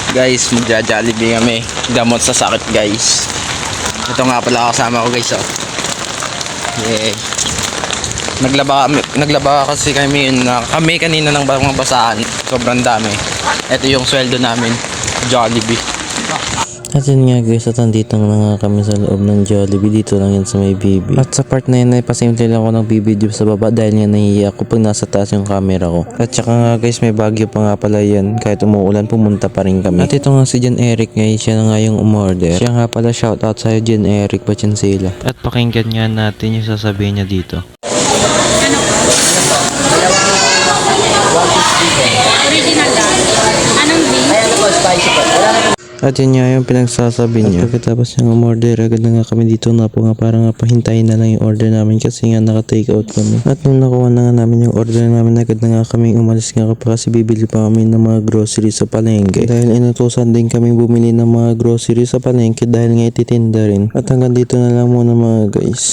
Guys, magja-Jollibee kami. Gamot sa sakit, guys. Ito nga pala kasama ko, guys, oh. Yeah. Naglaba kasi kami yun na kami kanina ng mga basahan. Sobrang dami. Ito yung sweldo namin, Jollibee. At yun nga guys, at nandito na nga kami sa loob ng Jollibee. Dito lang yan sa may BB. At sa part na yun ay pasimple lang ako ng BB sa baba dahil nga nahihiya ako pag nasa taas yung camera ko. At saka nga guys, may bagyo pa nga pala yan. Kahit umuulan, pumunta pa rin kami. At ito nga si Jan Eric guys, siya na nga yung umorder. Siya nga pala, shoutout sa'yo Jan Eric Pachansila. At pakinggan nga natin yung sasabihin niya dito. Original lang. Anong beef? At yun nga yung pinagsasabi niya. At pagkatapos niyang umorder, agad na nga kami dito na po nga para nga pahintayin na lang yung order namin kasi nga naka-take out kami. At nung nakuha na nga namin yung order namin, agad na nga kami umalis nga pa kasi bibili pa kami ng mga groceries sa palengke. Dahil inutusan din kami bumili ng mga groceries sa palengke dahil nga ititinda rin. At hanggang dito na lang muna mga guys.